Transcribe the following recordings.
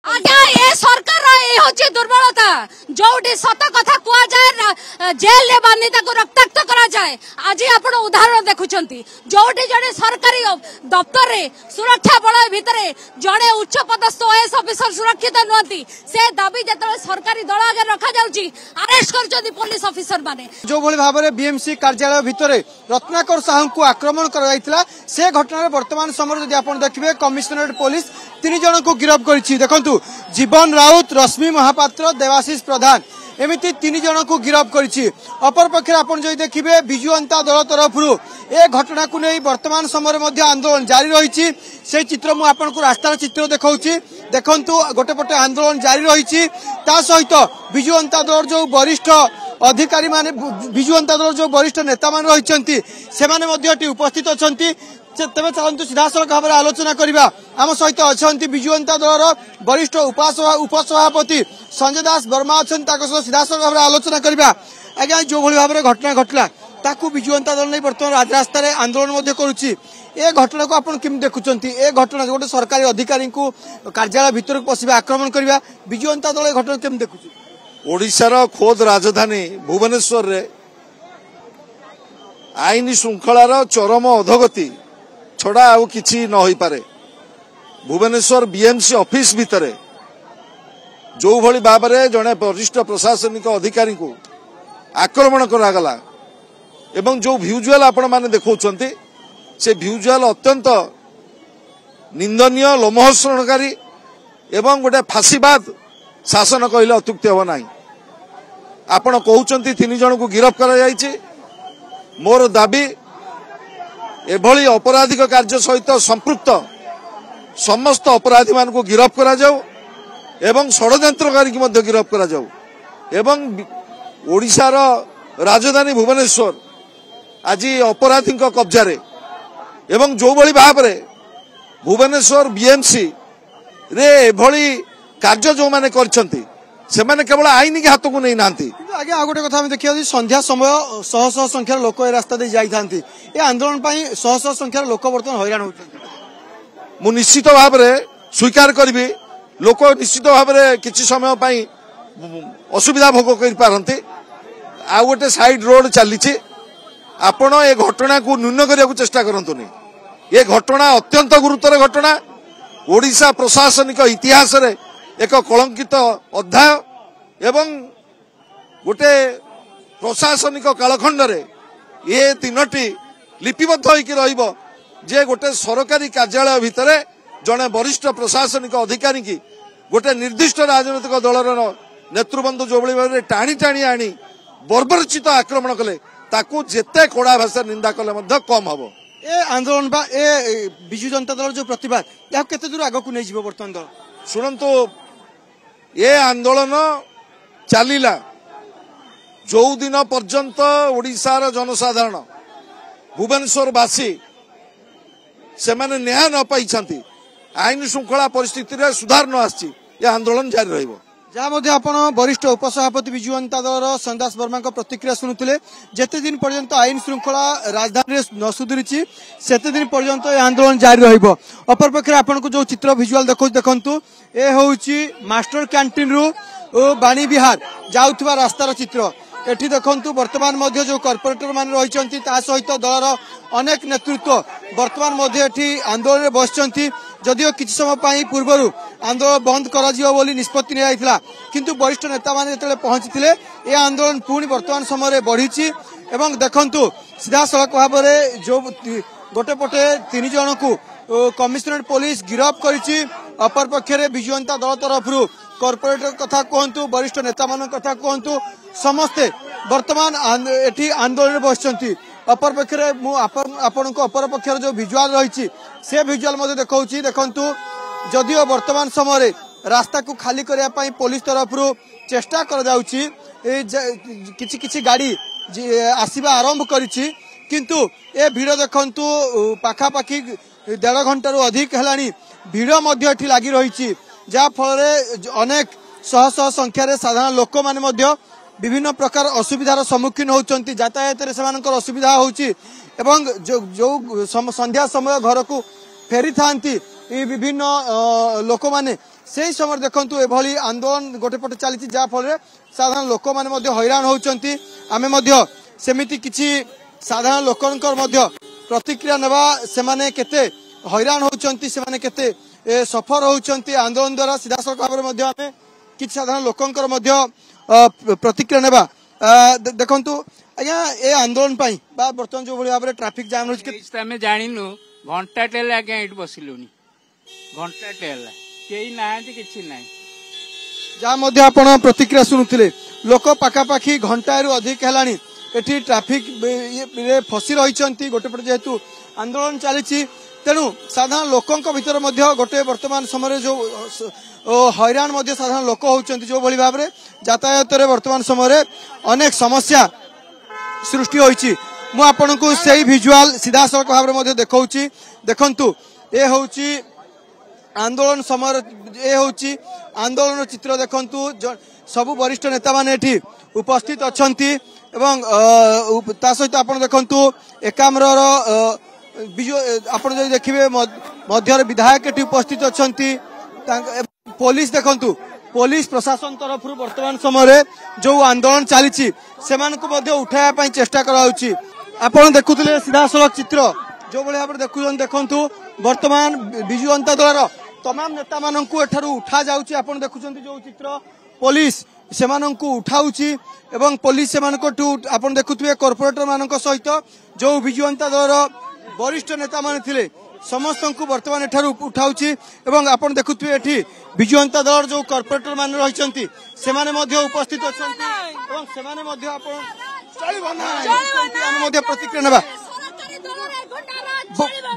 आज्ञा ए सरकार ये दुर्बलता जोटी सत कथा कुआ जाए जेल ले बांधी रक्ताक्त करा जाए। आज आप उदाहरण देखुंट जोटी जड़े सरकारी दफ्तर रे सुरक्षा बल भितर जड़े उच्च पदस्थ ओएस ऑफिसर सुरक्षित नुहति से दाबी जो सरकारी दल आगे रखा जाउची अरेस्ट कर पुलिस ऑफिसर माने जो भली भाव में बीएमसी कार्यालय भितर रत्नाकर साहू को आक्रमण करा से घटना वर्तमान समय जदि आप देखिए कमिशनरेट पुलिस 3 जन को गिरफ्त करिछि। देखंतु जीवन राउत रश्मि महापात्र देवाशीष प्रधान एमिति 3 जन को गिरफ्त करिछि। अपर पक्षे आपण जदि देखिए बिजु जनता दल तरफ ए घटना को नहीं वर्तमान समय मध्य आंदोलन जारी रही से चित्र मु आपन को रास्तार चित्र देखाऊछि। देखंतु गोटे पटे आंदोलन जारी रही ता सहित बिजु जनता दल जो वरिष्ठ अधिकारी माने बिजु जनता दल जो वरिष्ठ नेता मान रही से माने उपस्थित अछंती। तेज चलतु सीधासख भाव में आलोचना करवा आम सहित अच्छा बिजु जनता दल वरिष्ठ उपसभापति संजय दास वर्मा अच्छा सीधासख भाव में आलोचना करवा। आज्ञा जो भाई भाव में घटना घटला ताकू बिजु जनता दल नहीं बर्तमान राजरास्त आंदोलन करुच्ची ए घटना को आप देखुंत ए घटना गोटे सरकारी अधिकारी को कार्यालय भितर पशिबा आक्रमण करवा बिजु जनता दल घटना केम देखुं। ओडिशार खोद राजधानी भुवनेश्वर रे आईन श्रृंखलार चरम अधोगति छड़ा आउ किछि न होई पारे। भुवनेश्वर बीएमसी ऑफिस भितर जो भली भाव में जड़े वरिष्ठ प्रशासनिक अधिकारी को आक्रमण करागला एवं जो भ्यूजुअल आपण माने देखौछंती से भ्यूजुअल अत्यंत निंदनीय लोमहर्षणकारी एवं गोटे फांसीवाद शासन कहले अत्युक्ति हो नाही। आपण कहउछंती 3 जन को गिरफ्त करा जायछि। मोर दाबी एभली अपराधिक कार्य सहित संपृक्त समस्त अपराधी मान को गिरफ्त करा जाऊ एवं षड्यंत्रकारी की मध्य गिरफ्त करा जाऊ एवं ओडिशार राजधानी भुवनेश्वर आज अपराधी कब्जा रे एवं जो भली भाव में भुवनेश्वर बीएमसी रे एभली कार्य जो माने करछंती से माने केवल आईन के हाथ को नहीं नांती। आगे आ गोटे कथा देखिए संध्या समय शह शह संख्यार लोक ए रास्ता दे जाई थांती ए आंदोलन पई शह शह संख्यार लोक वर्तमान हैरान होछंती। मु निश्चित भाव में स्वीकार करी लोक निश्चित भाव में किछि समय पई असुविधा भोग कर पारंती। आ गोटे साइड रोड चली आपण ए घटना को न्यून करने चेष्टा करंतुनी। ये घटना अत्यंत गुरुतर घटना ओडिशा प्रशासनिक इतिहास रे एक कलंकित अध्याय एवं गोटे प्रशासनिक कालखंड रे ये 3टी लिपिबद्ध होइकी रहिबो जे गोटे सरकारी कार्यालय भितर जड़े वरिष्ठ प्रशासनिक अधिकारी की गोटे निर्दिष्ट राजनैतिक दलर नेतृबंध जो भाई टाणी टाणी आनी बर्बरचित आक्रमण कले ताकू जेते कड़ा भाषा निंदा कले कम हम। ए आंदोलन बा ए बिजु जनता दल जो प्रतिवाद या केते दूर आगो को नै जीवो वर्तमान दल शुणु ये आंदोलन चलीला जो दिन पर्यंत ओडिशार जनसाधारण भुवनेश्वरवासी से माने न्याय न पाई आईन श्रृंखला परिस्थिति रे सुधार न आछि ये आंदोलन जारी रहिबो। जहाँ मध्य आपण वरिष्ठ उपसभापति बिजु जनता दल संजय दास वर्मा प्रतिक्रिया शुणुते जेते दिन पर्यंत आईन श्रृंखला राजधानी न सुधरी सेते दिन पर्यंत यह आंदोलन जारी रहिबो। अपर पक्षे आपण को जो चित्र भिजुआल देखंतु ए होउची मास्टर कैंटीन रु बाणी विहार जाउथबा रास्तार चित्र। एठी देखंतु वर्तमान मध्य जो कॉर्पोरेटर मान रहिचंती ता सहित दलर अनेक नेतृत्व वर्तमान मध्य एठी आंदोलन रे बसचंती। जदियो किछि समय पाई पूर्वरु आंदोलन बंद करा जियो बोली निष्पत्ति नै आइथिला किंतु वरिष्ठ नेता माने जेतले पहुंचीथिले ए आंदोलन पुणी वर्तमान समय रे बढ़ीची एवं देखंतु सीधा सड़क भाव में जो गोटे पटे 3 जन को कमिशनरेट पुलिस गिरफ्त करिछि। अपर पक्षरे बिजु जनता दल तरफ कॉर्पोरेटर कथा कहतु वरिष्ठ नेता मान कथा कहतु समस्ते वर्तमान एठी आंदोलन बसचंती। अपर पक्षरे आपण को अपर पक्षर जो विजुआल रही से विजुआल मध्य देखौछि। देखंतु जदियो वर्तमान समय रास्ता को खाली करने पाई पुलिस तरफ चेष्टा कर जाउछि किछि किछि गाड़ी आसीबा आरंभ करिछि किंतु ए भीड़ देखंतु पाखापाखि 1.5 घंटा रु अधिक हेलानी भीड़ मध्य एठी लागि रही जहाँ फल अनेक शह शह संख्यार साधारण लोक माने मध्य विभिन्न प्रकार असुविधार सम्मुखीन होउचंती। यातायात रे सेमानकर असुविधा होउची एवं जो संध्या समय घर को फेरी थांती विभिन्न लोक माने से समय देखु एभली आंदोलन गोटे पटे चली जहाँफल साधारण लोक मैंने हैरान होती आम सेमती किसी साधारण लोकंकर प्रतिक्रिया नेबा से केते हैरान होती से केते सफर होती आंदोलन द्वारा सीधा सड़क भाव में आम कि साधारण लोकंकर प्रतिक्रिया नेबा देखु आज्ञा ए आंदोलन बर्तमान जो भाई भाव में ट्राफिक जाम रही जानु घंटा टेल आज्ञा ये बसिलुनि घंटा टेल कई ना कि ना जहाँ आप प्रतिक्रिया शुणुते लोक पाखापाखि घंटा रु अधिक है एटी ट्राफिक फसी रही गोटे पटे जेहेतु आंदोलन चली तेणु साधारण लोकों भितर गोटे वर्तमान समय जो हैरान साधारण लोक होती जो भाई भाव में यातायात वर्तमान समय अनेक समस्या सृष्टि होती मुझे से भिजुआल सीधा सड़क भाव में देखा देखु ये हूँ आंदोलन समय ये हूँ आंदोलन चित्र देखु सबु वरिष्ठ नेता माने उपस्थित अच्छा सहित आप देखु एकाम्र आप देखिए मध्य विधायक उपस्थित अच्छा पुलिस देखु पुलिस प्रशासन तरफ वर्तमान समय जो आंदोलन चली उठाया चेष्टा कराउछि आपण देखुले सीधा सड़क चित्र जो भाई भाव देखु देखु वर्तमान विजु जनता दल तमाम नेता मानू एठारू उठा जाउछि आपण देखुछन्ति जो चित्र पुलिस से उठाउछि एवं पुलिस से आपण देखुथिबे कॉर्पोरेटर मानक सहित जो विजु जनता दल वरिष्ठ नेता माने थिले समस्त को वर्तमान एठारू उठाउछि एवं आपण देखुथिबे एठी विजु जनता दल जो कॉर्पोरेटर माने रहिसंती से माने मध्य उपस्थित अछंती एवं से माने मध्य आपण चलिबो ना हम मध्य प्रतिक्रिया नेबा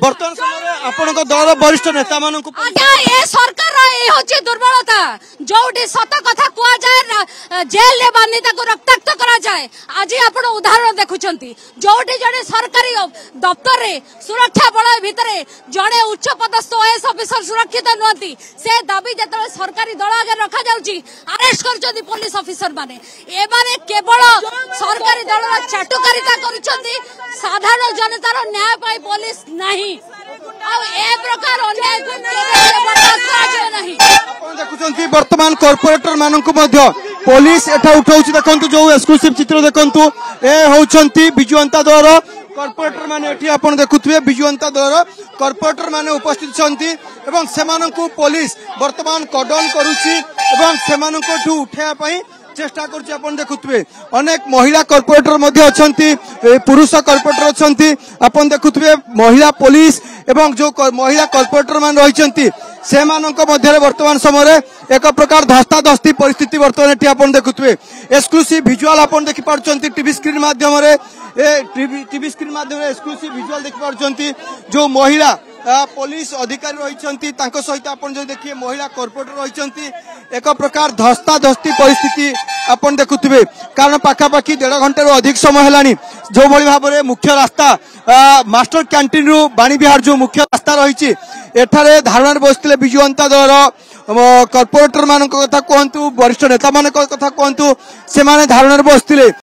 बर्तमान समय आपण दल वरिष्ठ नेता मानक ए सरकार ए होची दुर्बलता जोटी सत कथा कुआ जाए जेल ले बांधी ताको रक्ताक्त करा जाए आज आपण उदाहरण देखुचंती जोटी जड़े सरकारी दफ्तर रे सुरक्षा बल भितरे जड़े उच्च पदस्थ ओएस ऑफिसर सुरक्षित नहती से दाबी जतले सरकारी दल आगे रखा जाउची अरेस्ट करचंती पुलिस ऑफिसर माने ए माने केवल सरकारी दल चाटुकारिता करूचंती साधारण जनतार न्याय पाई पुलिस नहीं देखुं वर्तमान कॉर्पोरेटर मानक पुलिस एटा उठाऊ देखु जो एक्सक्लूसिव चित्र देखु ए होती विजु जनता दल कॉर्पोरेटर माने देखुए विजु जनता दल कॉर्पोरेटर माने उपस्थित एवं से पुलिस वर्तमान कर्डन करुच्ची उठाया चेष्टा कर देखुए अनेक महिला कॉर्पोरेटर अच्छा पुरुष कॉर्पोरेटर अच्छा आप देखुए महिला पुलिस एवं जो महिला कॉर्पोरेटर मान रही से वर्तमान समय एक प्रकार धस्ताधस्ती परिस्थिति वर्तमान ये आप देखुए एक्सक्लूसिव विजुआल आप देखिपुं टीवी स्क्रीन माध्यम टीवी स्क्रीन माध्यम एक्सक्लूसिव विजुआल देखिपुं जो महिला पुलिस अधिकारी रही सहित आप देखिए महिला कॉर्पोरेटर रही एक प्रकार धस्ताधस्ती परिस्थिति आप देखुए कारण पाखापाखि 1.5 घंटा अधिक समय है जो भाई भाव में मुख्य रास्ता मास्टर कैंटीन रु बाणी विहार जो मुख्य रास्ता रही एठारे धारणा बसते विजु जनता दल कॉर्पोरेटर मान कथा कहतु वरिष्ठ नेता मान कथा कहतु से धारणा बसते